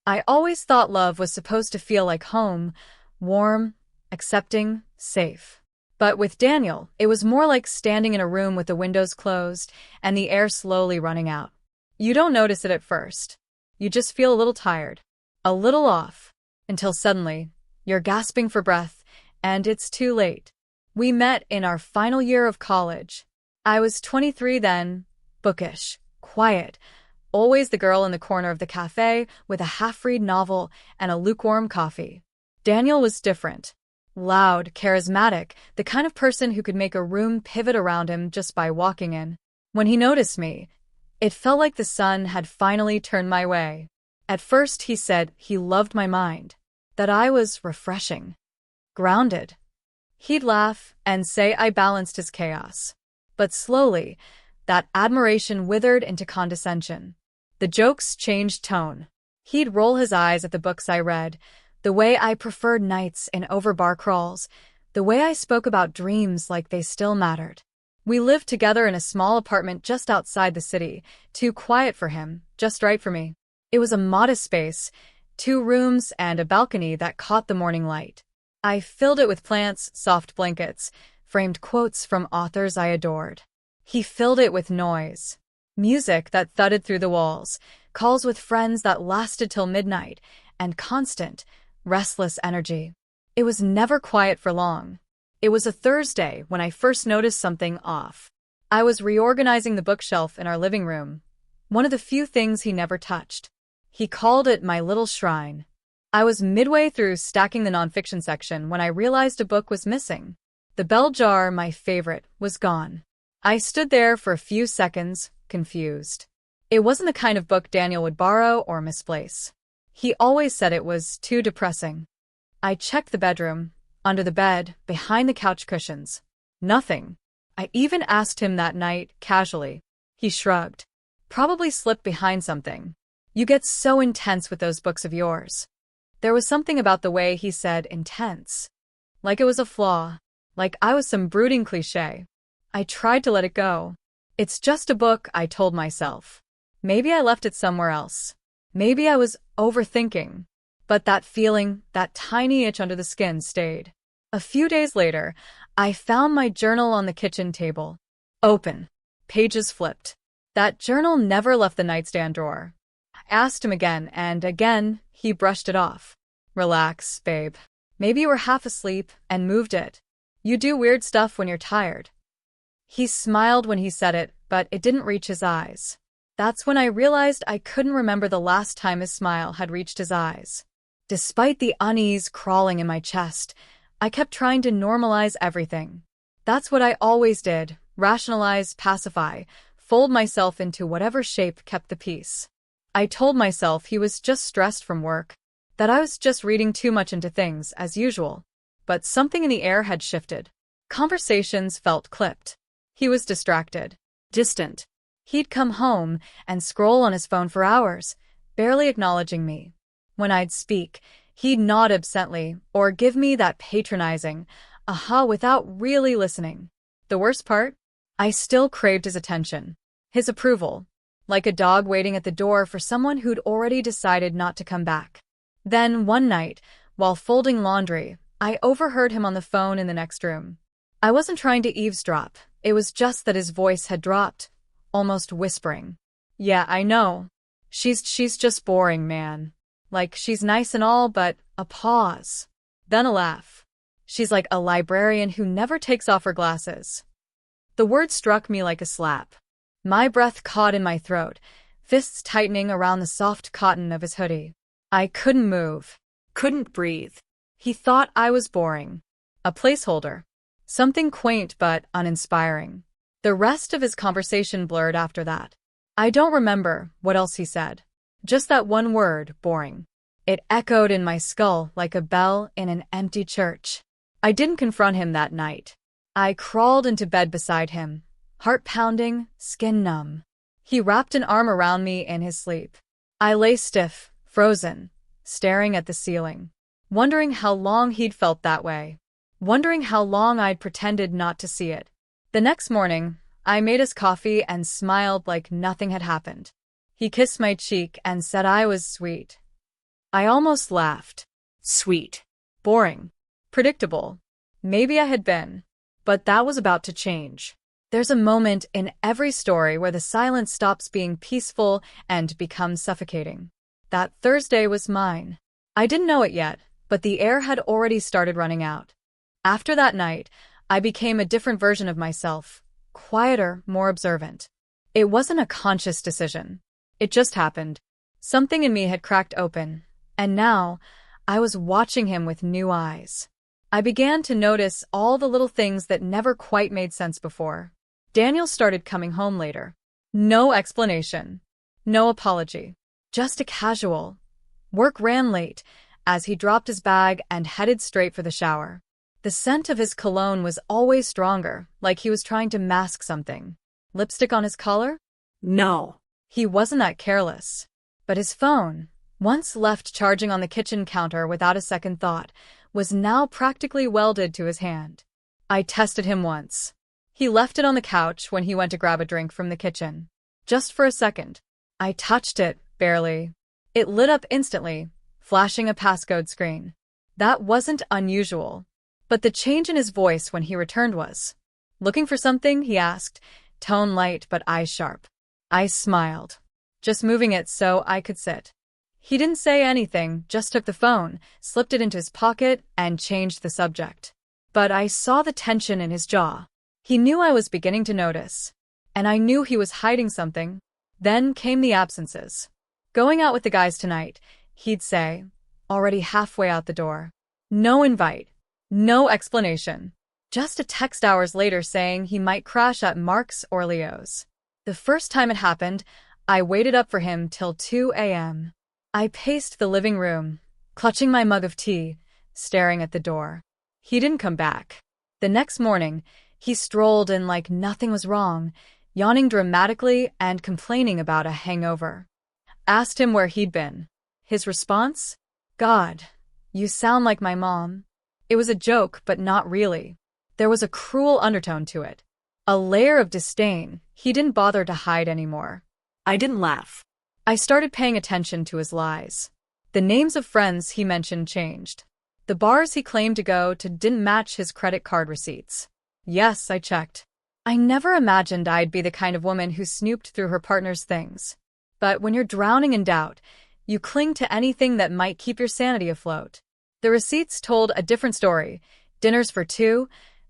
I always thought love was supposed to feel like home, warm, accepting, safe. But with Daniel, it was more like standing in a room with the windows closed and the air slowly running out. You don't notice it at first. You just feel a little tired, a little off, until suddenly, you're gasping for breath, and it's too late. We met in our final year of college. I was 23 then, bookish, quiet, always the girl in the corner of the cafe with a half-read novel and a lukewarm coffee. Daniel was different. Loud, charismatic, the kind of person who could make a room pivot around him just by walking in. When he noticed me, it felt like the sun had finally turned my way. At first he said he loved my mind, that I was refreshing, grounded. He'd laugh and say I balanced his chaos. But slowly, that admiration withered into condescension. The jokes changed tone. He'd roll his eyes at the books I read, the way I preferred nights in over-bar crawls, the way I spoke about dreams like they still mattered. We lived together in a small apartment just outside the city, too quiet for him, just right for me. It was a modest space, 2 rooms and a balcony that caught the morning light. I filled it with plants, soft blankets, framed quotes from authors I adored. He filled it with noise. Music that thudded through the walls, calls with friends that lasted till midnight, and constant, restless energy. It was never quiet for long. It was a Thursday when I first noticed something off. I was reorganizing the bookshelf in our living room, one of the few things he never touched. He called it my little shrine. I was midway through stacking the nonfiction section when I realized a book was missing. The bell jar, my favorite, was gone. I stood there for a few seconds, confused. It wasn't the kind of book Daniel would borrow or misplace. He always said it was too depressing. I checked the bedroom, under the bed, behind the couch cushions. Nothing. I even asked him that night, casually. He shrugged. Probably slipped behind something. You get so intense with those books of yours. There was something about the way he said intense. Like it was a flaw. Like I was some brooding cliché. I tried to let it go. It's just a book, I told myself. Maybe I left it somewhere else. Maybe I was overthinking. But that feeling, that tiny itch under the skin stayed. A few days later, I found my journal on the kitchen table. Open. Pages flipped. That journal never left the nightstand drawer. I asked him again, and again, he brushed it off. Relax, babe. Maybe you were half asleep and moved it. You do weird stuff when you're tired. He smiled when he said it, but it didn't reach his eyes. That's when I realized I couldn't remember the last time his smile had reached his eyes. Despite the unease crawling in my chest, I kept trying to normalize everything. That's what I always did, rationalize, pacify, fold myself into whatever shape kept the peace. I told myself he was just stressed from work, that I was just reading too much into things, as usual. But something in the air had shifted. Conversations felt clipped. He was distracted, distant. He'd come home and scroll on his phone for hours, barely acknowledging me. When I'd speak, he'd nod absently or give me that patronizing, aha, without really listening. The worst part? I still craved his attention, his approval, like a dog waiting at the door for someone who'd already decided not to come back. Then, one night, while folding laundry, I overheard him on the phone in the next room. I wasn't trying to eavesdrop, it was just that his voice had dropped, almost whispering. Yeah, I know. She's just boring, man. Like, she's nice and all, but a pause. Then a laugh. She's like a librarian who never takes off her glasses. The word struck me like a slap. My breath caught in my throat, fists tightening around the soft cotton of his hoodie. I couldn't move, couldn't breathe. He thought I was boring. A placeholder. Something quaint but uninspiring. The rest of his conversation blurred after that. I don't remember what else he said. Just that one word, boring. It echoed in my skull like a bell in an empty church. I didn't confront him that night. I crawled into bed beside him, heart pounding, skin numb. He wrapped an arm around me in his sleep. I lay stiff, frozen, staring at the ceiling, wondering how long he'd felt that way, wondering how long I'd pretended not to see it. The next morning, I made us coffee and smiled like nothing had happened. He kissed my cheek and said I was sweet. I almost laughed. Sweet. Boring. Predictable. Maybe I had been. But that was about to change. There's a moment in every story where the silence stops being peaceful and becomes suffocating. That Thursday was mine. I didn't know it yet, but the air had already started running out. After that night, I became a different version of myself, quieter, more observant. It wasn't a conscious decision. It just happened. Something in me had cracked open, and now I was watching him with new eyes. I began to notice all the little things that never quite made sense before. Daniel started coming home later. No explanation. No apology. Just a casual. Work ran late as he dropped his bag and headed straight for the shower. The scent of his cologne was always stronger, like he was trying to mask something. Lipstick on his collar? No. He wasn't that careless. But his phone, once left charging on the kitchen counter without a second thought, was now practically welded to his hand. I tested him once. He left it on the couch when he went to grab a drink from the kitchen. Just for a second. I touched it, barely. It lit up instantly, flashing a passcode screen. That wasn't unusual. But the change in his voice when he returned was. Looking for something? He asked, tone light but eyes sharp. I smiled. Just moving it so I could sit. He didn't say anything, just took the phone, slipped it into his pocket, and changed the subject. But I saw the tension in his jaw. He knew I was beginning to notice. And I knew he was hiding something. Then came the absences. Going out with the guys tonight, he'd say, already halfway out the door. No invite. No explanation. Just a text hours later saying he might crash at Mark's or Leo's. The first time it happened, I waited up for him till 2 a.m. I paced the living room, clutching my mug of tea, staring at the door. He didn't come back. The next morning, he strolled in like nothing was wrong, yawning dramatically and complaining about a hangover. Asked him where he'd been. His response? God, you sound like my mom. It was a joke, but not really. There was a cruel undertone to it. A layer of disdain he didn't bother to hide anymore. I didn't laugh. I started paying attention to his lies. The names of friends he mentioned changed. The bars he claimed to go to didn't match his credit card receipts. Yes, I checked. I never imagined I'd be the kind of woman who snooped through her partner's things. But when you're drowning in doubt, you cling to anything that might keep your sanity afloat. The receipts told a different story. Dinners for two,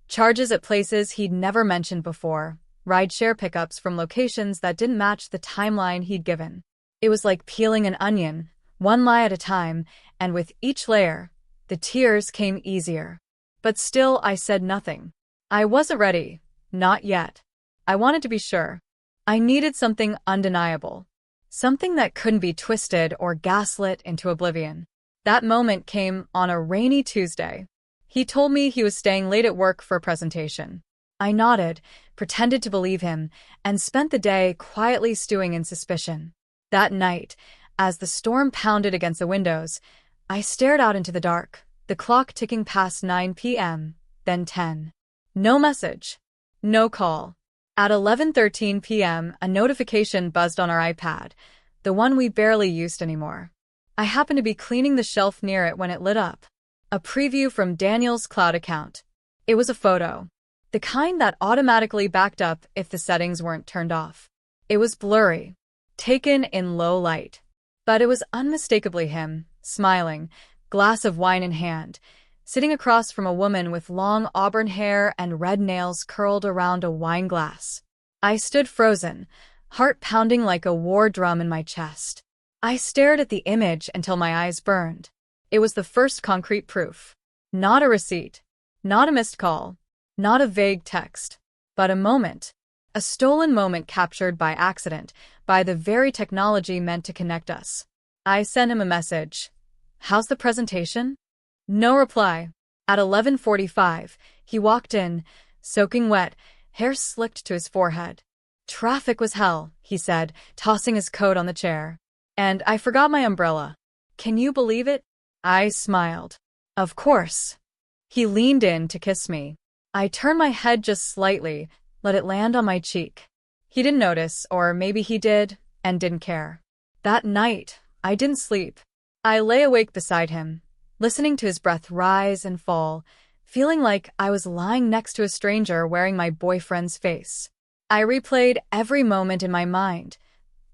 charges at places he'd never mentioned before, rideshare pickups from locations that didn't match the timeline he'd given. It was like peeling an onion, one lie at a time, and with each layer, the tears came easier. But still, I said nothing. I wasn't ready. Not yet. I wanted to be sure. I needed something undeniable. Something that couldn't be twisted or gaslit into oblivion. That moment came on a rainy Tuesday. He told me he was staying late at work for a presentation. I nodded, pretended to believe him, and spent the day quietly stewing in suspicion. That night, as the storm pounded against the windows, I stared out into the dark, the clock ticking past 9 p.m., then 10. No message. No call. At 11:13 p.m., a notification buzzed on our iPad, the one we barely used anymore. I happened to be cleaning the shelf near it when it lit up. A preview from Daniel's cloud account. It was a photo. The kind that automatically backed up if the settings weren't turned off. It was blurry, taken in low light. But it was unmistakably him, smiling, glass of wine in hand, sitting across from a woman with long auburn hair and red nails curled around a wine glass. I stood frozen, heart pounding like a war drum in my chest. I stared at the image until my eyes burned. It was the first concrete proof. Not a receipt. Not a missed call. Not a vague text. But a moment. A stolen moment captured by accident, by the very technology meant to connect us. I sent him a message. How's the presentation? No reply. At 11:45, he walked in, soaking wet, hair slicked to his forehead. Traffic was hell, he said, tossing his coat on the chair. And I forgot my umbrella. Can you believe it? I smiled. Of course. He leaned in to kiss me. I turned my head just slightly, let it land on my cheek. He didn't notice, or maybe he did, and didn't care. That night, I didn't sleep. I lay awake beside him, listening to his breath rise and fall, feeling like I was lying next to a stranger wearing my boyfriend's face. I replayed every moment in my mind,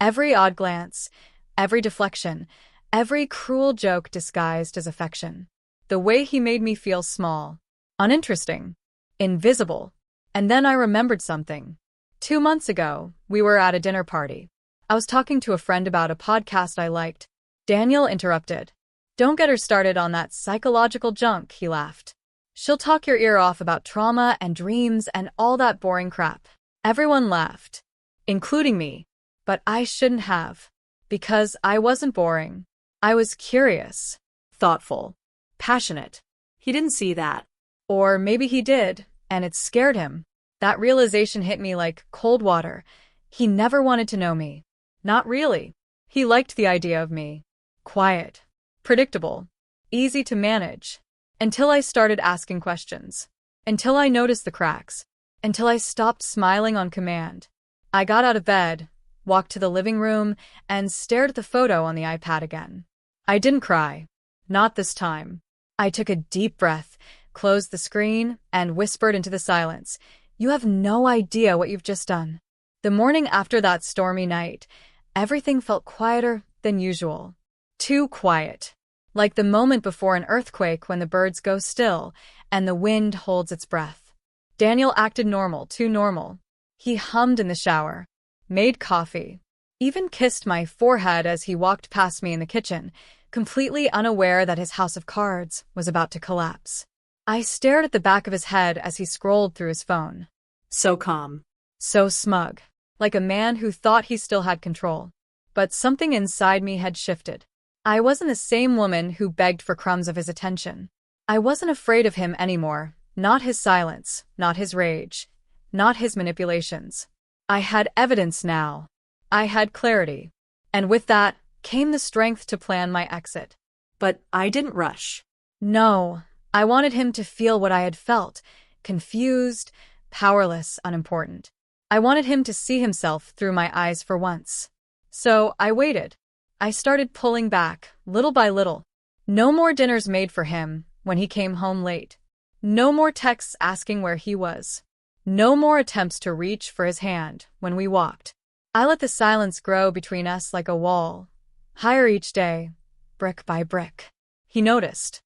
every odd glance, every deflection, every cruel joke disguised as affection. The way he made me feel small, uninteresting, invisible. And then I remembered something. 2 months ago, we were at a dinner party. I was talking to a friend about a podcast I liked. Daniel interrupted. "Don't get her started on that psychological junk," he laughed. "She'll talk your ear off about trauma and dreams and all that boring crap." Everyone laughed, including me, but I shouldn't have. Because I wasn't boring. I was curious, thoughtful, passionate. He didn't see that. Or maybe he did, and it scared him. That realization hit me like cold water. He never wanted to know me. Not really. He liked the idea of me. Quiet, predictable, easy to manage. Until I started asking questions. Until I noticed the cracks. Until I stopped smiling on command. I got out of bed, walked to the living room, and stared at the photo on the iPad again. I didn't cry. Not this time. I took a deep breath, closed the screen, and whispered into the silence, "You have no idea what you've just done." The morning after that stormy night, everything felt quieter than usual. Too quiet. Like the moment before an earthquake when the birds go still and the wind holds its breath. Daniel acted normal, too normal. He hummed in the shower, made coffee, even kissed my forehead as he walked past me in the kitchen, completely unaware that his house of cards was about to collapse. I stared at the back of his head as he scrolled through his phone. So calm. So smug. Like a man who thought he still had control. But something inside me had shifted. I wasn't the same woman who begged for crumbs of his attention. I wasn't afraid of him anymore. Not his silence, not his rage, not his manipulations. I had evidence now. I had clarity. And with that came the strength to plan my exit. But I didn't rush. No, I wanted him to feel what I had felt, confused, powerless, unimportant. I wanted him to see himself through my eyes for once. So I waited. I started pulling back, little by little. No more dinners made for him when he came home late. No more texts asking where he was. No more attempts to reach for his hand when we walked. I let the silence grow between us like a wall, higher each day, brick by brick. He noticed.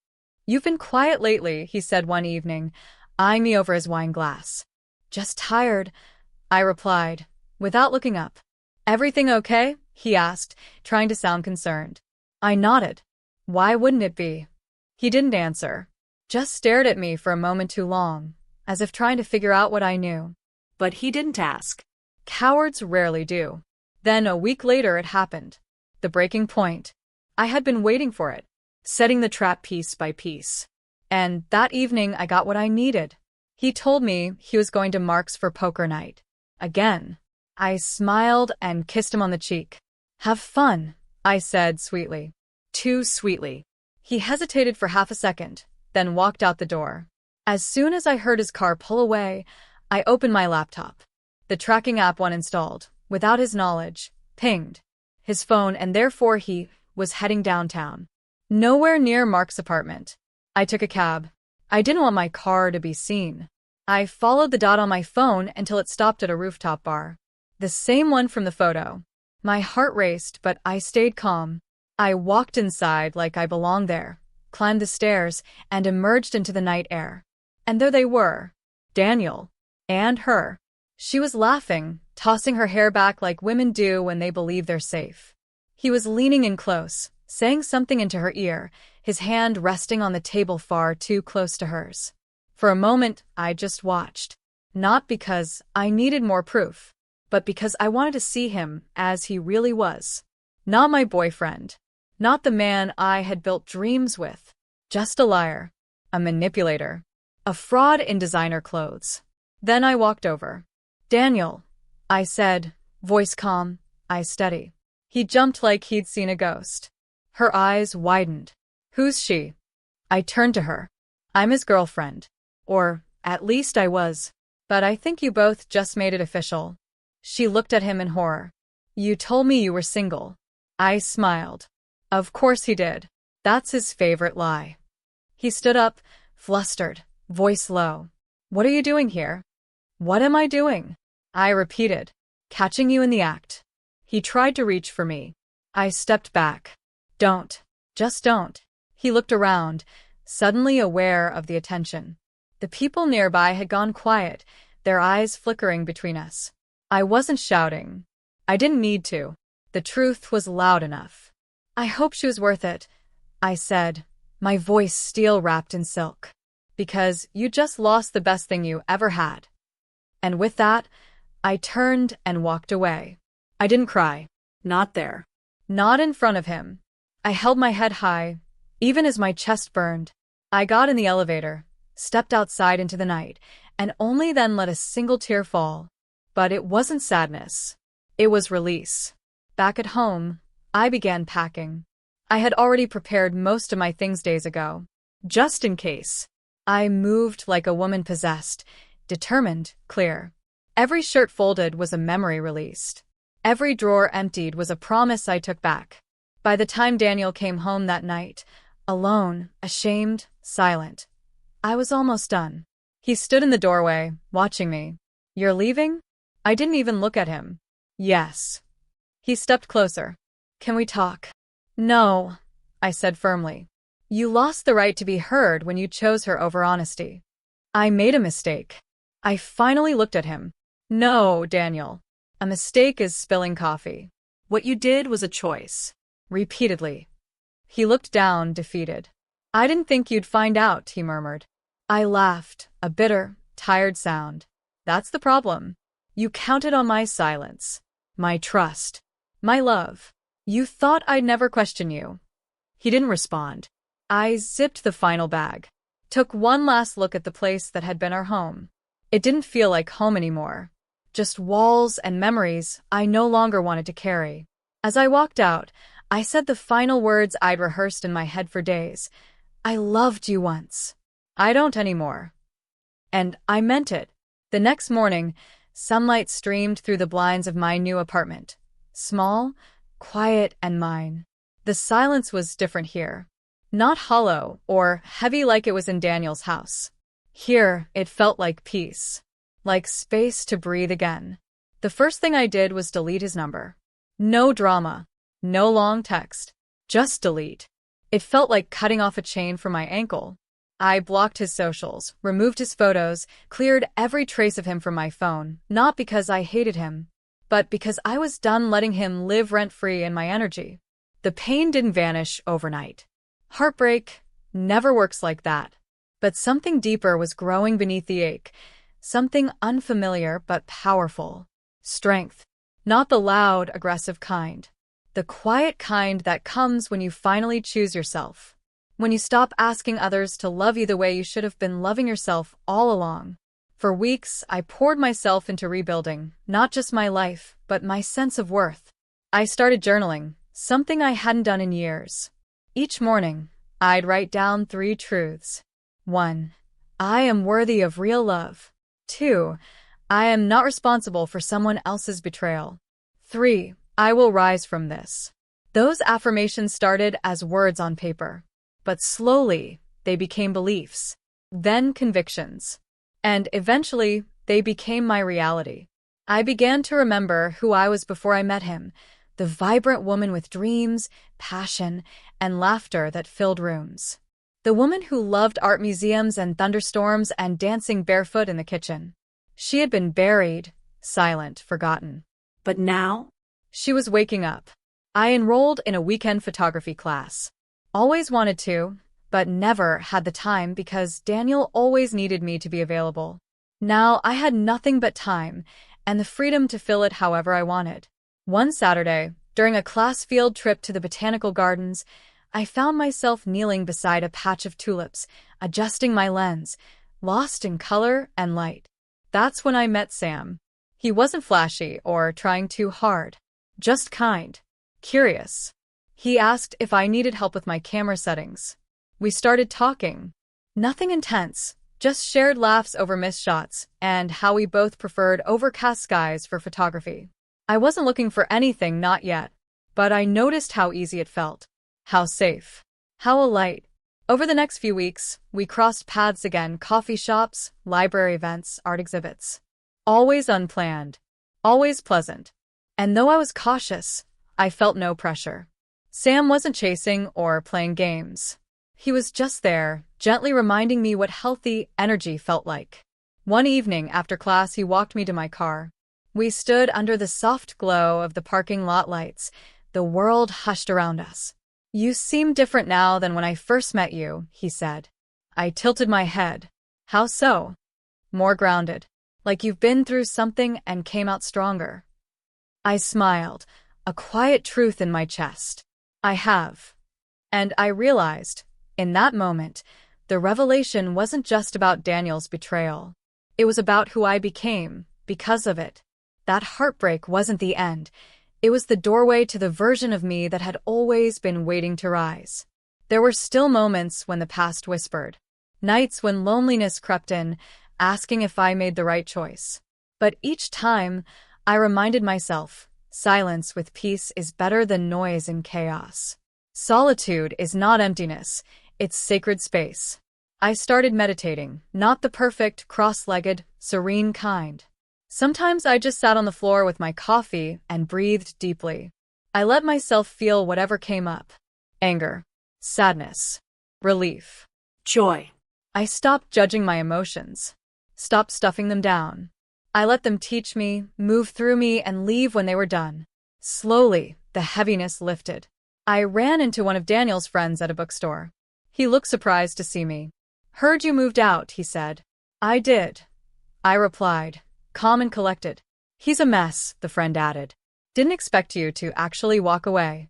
"You've been quiet lately," he said one evening, eyeing me over his wine glass. "Just tired," I replied, without looking up. "Everything okay?" he asked, trying to sound concerned. I nodded. Why wouldn't it be? He didn't answer. Just stared at me for a moment too long, as if trying to figure out what I knew. But he didn't ask. Cowards rarely do. Then a week later it happened. The breaking point. I had been waiting for it, setting the trap piece by piece. And that evening I got what I needed. He told me he was going to Mark's for poker night. Again. I smiled and kissed him on the cheek. "Have fun," I said sweetly. Too sweetly. He hesitated for half a second, then walked out the door. As soon as I heard his car pull away, I opened my laptop. The tracking app one installed, without his knowledge, pinged his phone, and therefore he was heading downtown. Nowhere near Mark's apartment. I took a cab. I didn't want my car to be seen. I followed the dot on my phone until it stopped at a rooftop bar. The same one from the photo. My heart raced, but I stayed calm. I walked inside like I belonged there, climbed the stairs, and emerged into the night air. And there they were. Daniel. And her. She was laughing, tossing her hair back like women do when they believe they're safe. He was leaning in close, saying something into her ear, his hand resting on the table far too close to hers. For a moment, I just watched. Not because I needed more proof, but because I wanted to see him as he really was. Not my boyfriend. Not the man I had built dreams with. Just a liar. A manipulator. A fraud in designer clothes. Then I walked over. "Daniel," I said, voice calm, eyes steady. He jumped like he'd seen a ghost. Her eyes widened. "Who's she?" I turned to her. "I'm his girlfriend. Or, at least I was. But I think you both just made it official." She looked at him in horror. "You told me you were single." I smiled. Of course he did. That's his favorite lie. He stood up, flustered, voice low. What are you doing here? What am I doing? I repeated. Catching you in the act. He tried to reach for me. I stepped back. Don't. Just don't. He looked around, suddenly aware of the attention. The people nearby had gone quiet, their eyes flickering between us. I wasn't shouting. I didn't need to. The truth was loud enough. I hope she was worth it, I said, my voice steel-wrapped in silk. Because you just lost the best thing you ever had. And with that, I turned and walked away. I didn't cry. Not there. Not in front of him. I held my head high, even as my chest burned. I got in the elevator, stepped outside into the night, and only then let a single tear fall. But it wasn't sadness. It was release. Back at home, I began packing. I had already prepared most of my things days ago, just in case. I moved like a woman possessed, determined, clear. Every shirt folded was a memory released. Every drawer emptied was a promise I took back. By the time Daniel came home that night, alone, ashamed, silent, I was almost done. He stood in the doorway, watching me. You're leaving? I didn't even look at him. Yes. He stepped closer. Can we talk? No, I said firmly. You lost the right to be heard when you chose her over honesty. I made a mistake. I finally looked at him. No, Daniel. A mistake is spilling coffee. What you did was a choice. Repeatedly. He looked down, defeated. I didn't think you'd find out, he murmured. I laughed, a bitter, tired sound. That's the problem. You counted on my silence, my trust, my love. You thought I'd never question you. He didn't respond. I zipped the final bag. Took one last look at the place that had been our home. It didn't feel like home anymore. Just walls and memories I no longer wanted to carry. As I walked out, I said the final words I'd rehearsed in my head for days. I loved you once. I don't anymore. And I meant it. The next morning, sunlight streamed through the blinds of my new apartment. Small, quiet, and mine. The silence was different here. Not hollow or heavy like it was in Daniel's house. Here, it felt like peace. Like space to breathe again. The first thing I did was delete his number. No drama. No long text. Just delete. It felt like cutting off a chain from my ankle. I blocked his socials, removed his photos, cleared every trace of him from my phone, not because I hated him, but because I was done letting him live rent-free in my energy. The pain didn't vanish overnight. Heartbreak never works like that. But something deeper was growing beneath the ache, something unfamiliar but powerful. Strength. Not the loud, aggressive kind. The quiet kind that comes when you finally choose yourself. When you stop asking others to love you the way you should have been loving yourself all along. For weeks, I poured myself into rebuilding, not just my life, but my sense of worth. I started journaling, something I hadn't done in years. Each morning, I'd write down 3 truths. 1. I am worthy of real love. 2. I am not responsible for someone else's betrayal. 3. I will rise from this. Those affirmations started as words on paper. But slowly, they became beliefs, then convictions. And eventually, they became my reality. I began to remember who I was before I met him, the vibrant woman with dreams, passion, and laughter that filled rooms. The woman who loved art museums and thunderstorms and dancing barefoot in the kitchen. She had been buried, silent, forgotten. But now? She was waking up. I enrolled in a weekend photography class. Always wanted to, but never had the time because Daniel always needed me to be available. Now I had nothing but time and the freedom to fill it however I wanted. One Saturday, during a class field trip to the botanical gardens, I found myself kneeling beside a patch of tulips, adjusting my lens, lost in color and light. That's when I met Sam. He wasn't flashy or trying too hard, just kind, curious. He asked if I needed help with my camera settings. We started talking. Nothing intense, just shared laughs over missed shots and how we both preferred overcast skies for photography. I wasn't looking for anything, not yet, but I noticed how easy it felt, how safe, How a light. Over the next few weeks, we crossed paths again, coffee shops, library events, art exhibits. Always unplanned. Always pleasant. And though I was cautious, I felt no pressure. Sam wasn't chasing or playing games. He was just there, gently reminding me what healthy energy felt like. One evening after class, he walked me to my car. We stood under the soft glow of the parking lot lights. The world hushed around us. "You seem different now than when I first met you," he said. I tilted my head. "How so?" "More grounded. Like you've been through something and came out stronger." I smiled, a quiet truth in my chest. "I have." And I realized, in that moment, the revelation wasn't just about Daniel's betrayal. It was about who I became, because of it. That heartbreak wasn't the end. It was the doorway to the version of me that had always been waiting to rise. There were still moments when the past whispered. Nights when loneliness crept in, asking if I made the right choice. But each time, I reminded myself, silence with peace is better than noise in chaos. Solitude is not emptiness, it's sacred space. I started meditating, not the perfect, cross-legged, serene kind. Sometimes I just sat on the floor with my coffee and breathed deeply. I let myself feel whatever came up. Anger, sadness, relief, Joy. I stopped judging my emotions, stopped stuffing them down. I let them teach me, move through me, and leave when they were done. Slowly, the heaviness lifted. I ran into one of Daniel's friends at a bookstore. He looked surprised to see me. "Heard you moved out," he said. "I did," I replied, calm and collected. "He's a mess," the friend added. "Didn't expect you to actually walk away."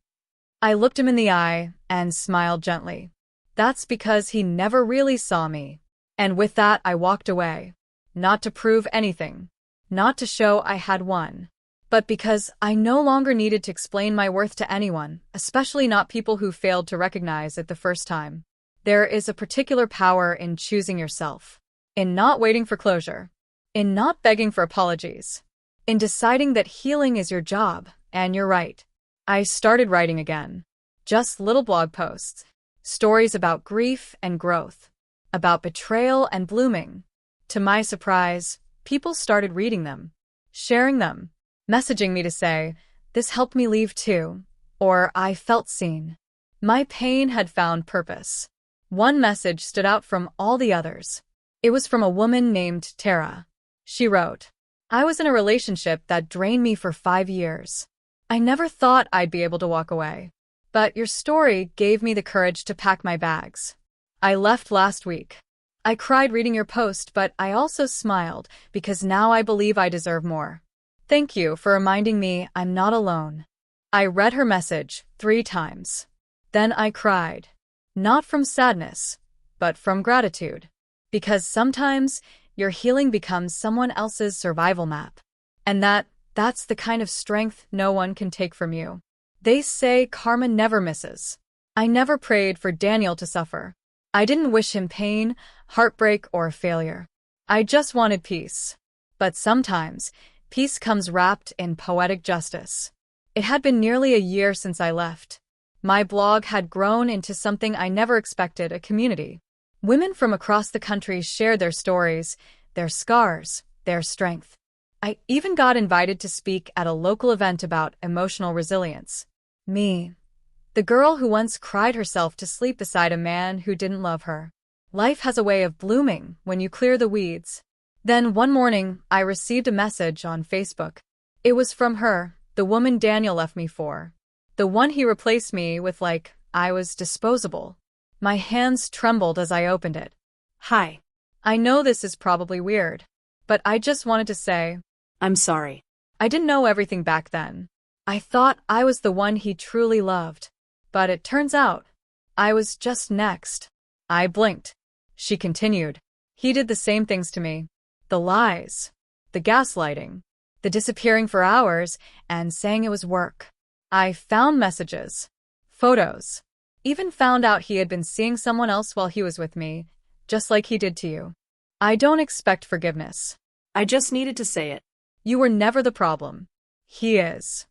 I looked him in the eye and smiled gently. That's because he never really saw me. And with that, I walked away. Not to prove anything. Not to show I had won. But because I no longer needed to explain my worth to anyone, especially not people who failed to recognize it the first time. There is a particular power in choosing yourself. In not waiting for closure. In not begging for apologies. In deciding that healing is your job, and you're right. I started writing again. Just little blog posts. Stories about grief and growth. About betrayal and blooming. To my surprise, people started reading them. Sharing them. Messaging me to say, "This helped me leave too," or "I felt seen." My pain had found purpose. One message stood out from all the others. It was from a woman named Tara. She wrote, "I was in a relationship that drained me for 5 years. I never thought I'd be able to walk away. But your story gave me the courage to pack my bags. I left last week. I cried reading your post, but I also smiled because now I believe I deserve more. Thank you for reminding me I'm not alone." I read her message 3 times. Then I cried. Not from sadness, but from gratitude. Because sometimes your healing becomes someone else's survival map. And that's the kind of strength no one can take from you. They say karma never misses. I never prayed for Daniel to suffer. I didn't wish him pain, heartbreak, or failure. I just wanted peace. But sometimes, peace comes wrapped in poetic justice. It had been nearly a year since I left. My blog had grown into something I never expected, a community. Women from across the country shared their stories, their scars, their strength. I even got invited to speak at a local event about emotional resilience. Me, the girl who once cried herself to sleep beside a man who didn't love her. Life has a way of blooming when you clear the weeds. Then one morning, I received a message on Facebook. It was from her, the woman Daniel left me for. The one he replaced me with like I was disposable. My hands trembled as I opened it. Hi. I know this is probably weird, but I just wanted to say, I'm sorry. I didn't know everything back then. I thought I was the one he truly loved. But it turns out, I was just next. I blinked. She continued. He did the same things to me. The lies. The gaslighting. The disappearing for hours and saying it was work. I found messages. Photos. Even found out he had been seeing someone else while he was with me, just like he did to you. I don't expect forgiveness. I just needed to say it. You were never the problem. He is.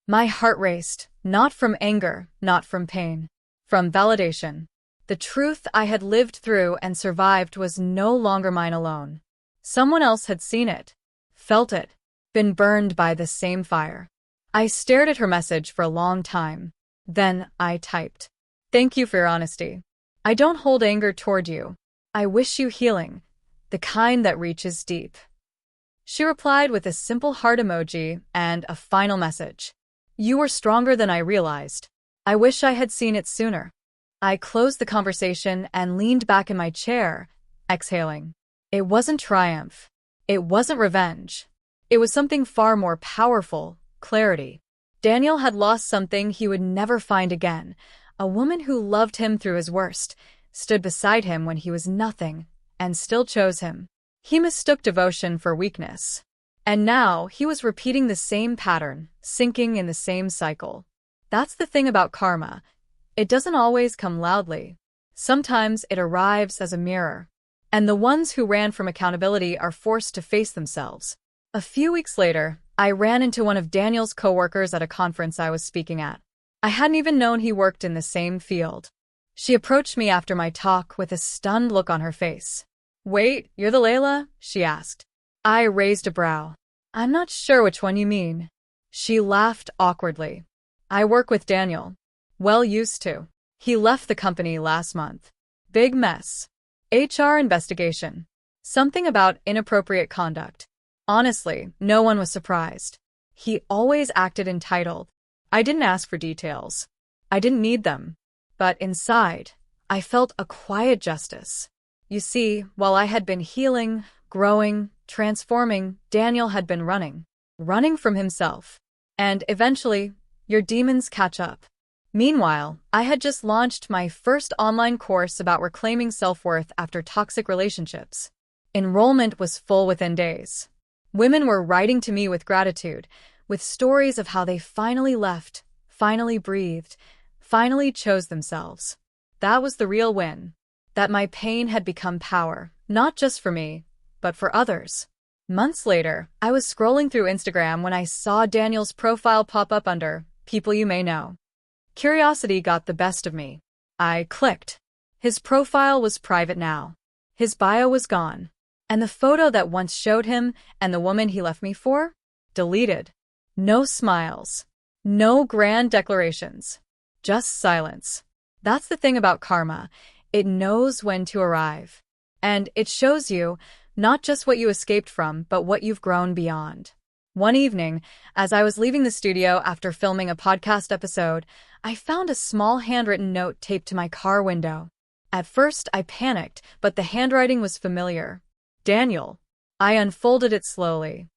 My heart raced, not from anger, not from pain. from validation. The truth I had lived through and survived was no longer mine alone. Someone else had seen it, felt it, been burned by the same fire. I stared at her message for a long time. Then I typed, "Thank you for your honesty. I don't hold anger toward you. I wish you healing, the kind that reaches deep." She replied with a simple heart emoji and a final message. "You were stronger than I realized. I wish I had seen it sooner." I closed the conversation and leaned back in my chair, exhaling. It wasn't triumph. It wasn't revenge. It was something far more powerful, clarity. Daniel had lost something he would never find again, a woman who loved him through his worst, stood beside him when he was nothing, and still chose him. He mistook devotion for weakness. And now he was repeating the same pattern, sinking in the same cycle. That's the thing about karma. It doesn't always come loudly. Sometimes it arrives as a mirror. And the ones who ran from accountability are forced to face themselves. A few weeks later, I ran into one of Daniel's coworkers at a conference I was speaking at. I hadn't even known he worked in the same field. She approached me after my talk with a stunned look on her face. "Wait, you're the Layla?" she asked. I raised a brow. "I'm not sure which one you mean." She laughed awkwardly. "I work with Daniel. Well, used to. He left the company last month. Big mess. HR investigation. Something about inappropriate conduct. Honestly, no one was surprised. He always acted entitled. I didn't ask for details. I didn't need them. But inside, I felt a quiet justice. You see, while I had been healing, growing, transforming, Daniel had been running from himself. And eventually, your demons catch up. Meanwhile, I had just launched my first online course about reclaiming self-worth after toxic relationships. Enrollment was full within days. Women were writing to me with gratitude, with stories of how they finally left, finally breathed, finally chose themselves. That was the real win. That my pain had become power, not just for me, but for others. Months later, I was scrolling through Instagram when I saw Daniel's profile pop up under "People You May Know." Curiosity got the best of me. I clicked. His profile was private now. His bio was gone. And the photo that once showed him and the woman he left me for? Deleted. No smiles. No grand declarations. Just silence. That's the thing about karma. It knows when to arrive. And it shows you not just what you escaped from, but what you've grown beyond. One evening, as I was leaving the studio after filming a podcast episode, I found a small handwritten note taped to my car window. At first, I panicked, but the handwriting was familiar. "Daniel." I unfolded it slowly.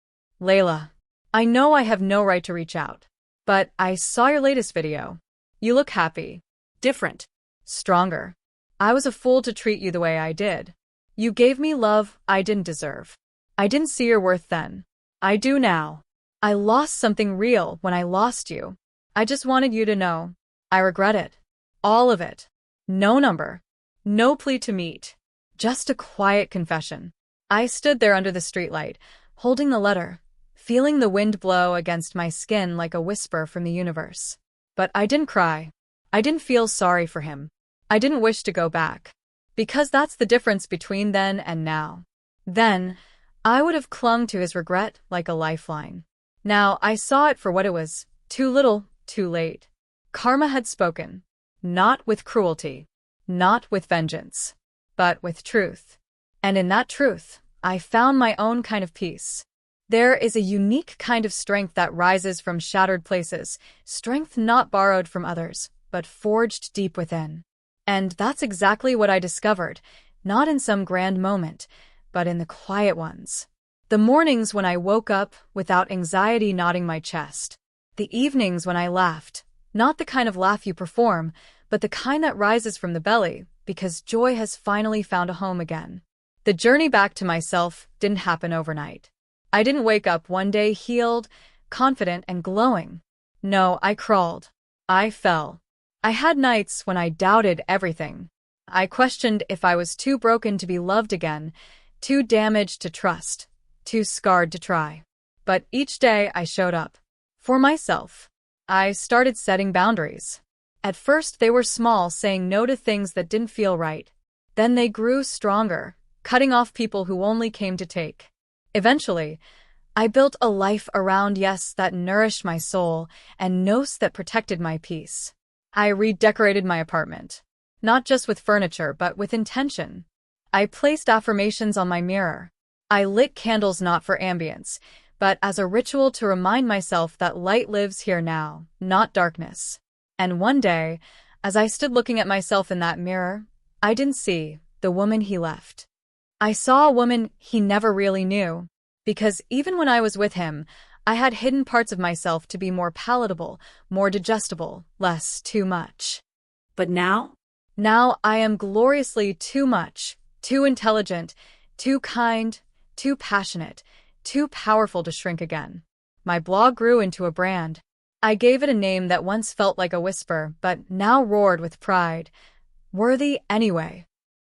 "Layla, I know I have no right to reach out, but I saw your latest video. You look happy. Different. Stronger. I was a fool to treat you the way I did. You gave me love I didn't deserve. I didn't see your worth then. I do now. I lost something real when I lost you. I just wanted you to know. I regret it. All of it. No number. No plea to meet. Just a quiet confession." I stood there under the streetlight, holding the letter, feeling the wind blow against my skin like a whisper from the universe. But I didn't cry. I didn't feel sorry for him. I didn't wish to go back. Because that's the difference between then and now. Then, I would have clung to his regret like a lifeline. Now, I saw it for what it was. Too little, too late. Karma had spoken. Not with cruelty. Not with vengeance. But with truth. And in that truth, I found my own kind of peace. There is a unique kind of strength that rises from shattered places, strength not borrowed from others, but forged deep within. And that's exactly what I discovered, not in some grand moment, but in the quiet ones. The mornings when I woke up without anxiety knotting my chest. The evenings when I laughed, not the kind of laugh you perform, but the kind that rises from the belly, because joy has finally found a home again. The journey back to myself didn't happen overnight. I didn't wake up one day healed, confident, and glowing. No, I crawled. I fell. I had nights when I doubted everything. I questioned if I was too broken to be loved again, too damaged to trust, too scarred to try. But each day I showed up. For myself. I started setting boundaries. At first they were small, saying no to things that didn't feel right. Then they grew stronger, cutting off people who only came to take. Eventually, I built a life around yes that nourished my soul and no's that protected my peace. I redecorated my apartment. Not just with furniture, but with intention. I placed affirmations on my mirror. I lit candles not for ambience, but as a ritual to remind myself that light lives here now, not darkness. And one day, as I stood looking at myself in that mirror, I didn't see the woman he left. I saw a woman he never really knew, because even when I was with him, I had hidden parts of myself to be more palatable, more digestible, less too much. But now? Now I am gloriously too much, too intelligent, too kind, too passionate, too powerful to shrink again. My blog grew into a brand. I gave it a name that once felt like a whisper, but now roared with pride. Worthy Anyway.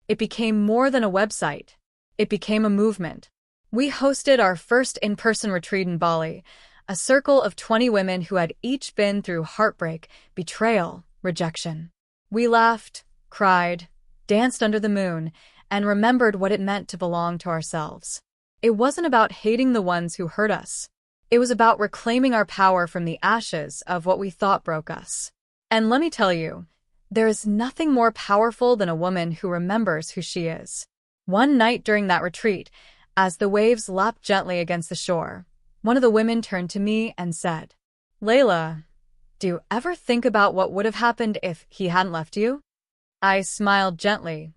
It became more than a website. It became a movement. We hosted our first in-person retreat in Bali, a circle of 20 women who had each been through heartbreak, betrayal, rejection. We laughed, cried, danced under the moon, and remembered what it meant to belong to ourselves. It wasn't about hating the ones who hurt us. It was about reclaiming our power from the ashes of what we thought broke us. And let me tell you, there is nothing more powerful than a woman who remembers who she is. One night during that retreat, as the waves lapped gently against the shore, one of the women turned to me and said, "Layla, do you ever think about what would have happened if he hadn't left you?" I smiled gently,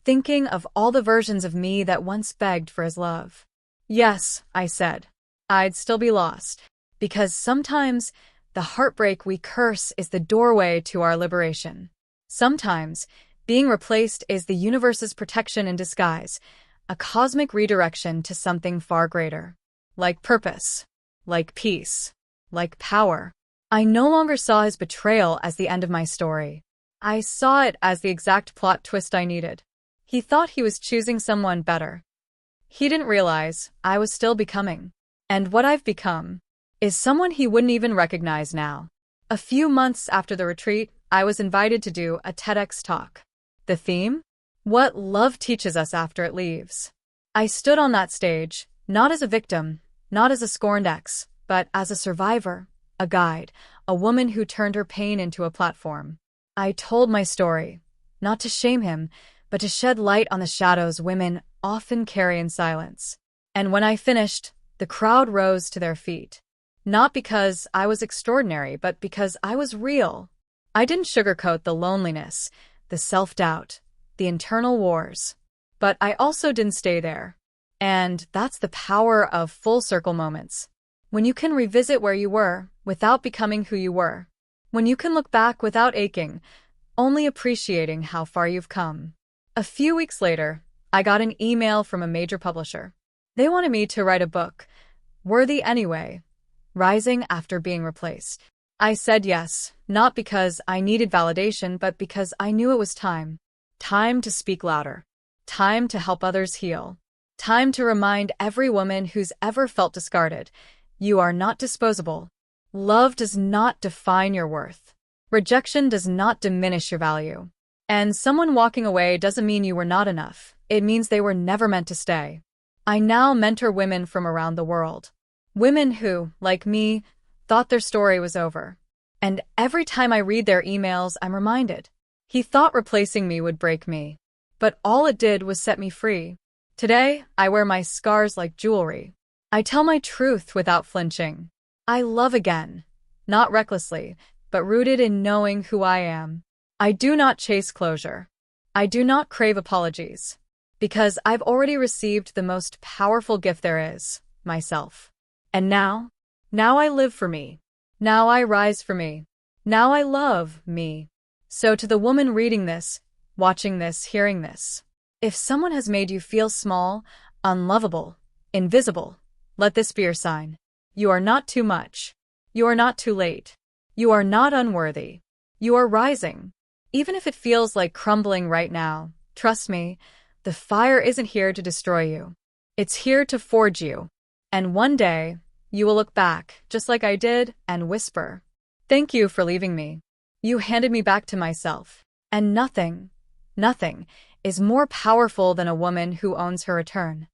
thinking of all the versions of me that once begged for his love. "Yes," I said, "I'd still be lost, because sometimes the heartbreak we curse is the doorway to our liberation. Sometimes being replaced is the universe's protection in disguise, a cosmic redirection to something far greater. Like purpose, like peace, like power." I no longer saw his betrayal as the end of my story. I saw it as the exact plot twist I needed. He thought he was choosing someone better. He didn't realize I was still becoming. And what I've become is someone he wouldn't even recognize now. A few months after the retreat, I was invited to do a TEDx talk. The theme? What love teaches us after it leaves. I stood on that stage, not as a victim, not as a scorned ex, but as a survivor, a guide, a woman who turned her pain into a platform. I told my story, not to shame him, but to shed light on the shadows women often carry in silence. And when I finished, the crowd rose to their feet. Not because I was extraordinary, but because I was real. I didn't sugarcoat the loneliness, the self-doubt, the internal wars. But I also didn't stay there. And that's the power of full circle moments. When you can revisit where you were without becoming who you were. When you can look back without aching, only appreciating how far you've come. A few weeks later, I got an email from a major publisher. They wanted me to write a book, Worthy Anyway, Rising After Being Replaced. I said yes, not because I needed validation, but because I knew it was time. Time to speak louder. Time to help others heal. Time to remind every woman who's ever felt discarded, you are not disposable. Love does not define your worth. Rejection does not diminish your value. And someone walking away doesn't mean you were not enough. It means they were never meant to stay. I now mentor women from around the world. Women who, like me, thought their story was over. And every time I read their emails, I'm reminded. He thought replacing me would break me. But all it did was set me free. Today, I wear my scars like jewelry. I tell my truth without flinching. I love again, not recklessly, but rooted in knowing who I am. I do not chase closure. I do not crave apologies. Because I've already received the most powerful gift there is, myself. And now I live for me. Now I rise for me. Now I love me. So to the woman reading this, watching this, hearing this, if someone has made you feel small, unlovable, invisible, let this be your sign. You are not too much. You are not too late. You are not unworthy. You are rising. Even if it feels like crumbling right now, trust me, the fire isn't here to destroy you. It's here to forge you. And one day, you will look back, just like I did, and whisper, "Thank you for leaving me. You handed me back to myself. And nothing is more powerful than a woman who owns her return.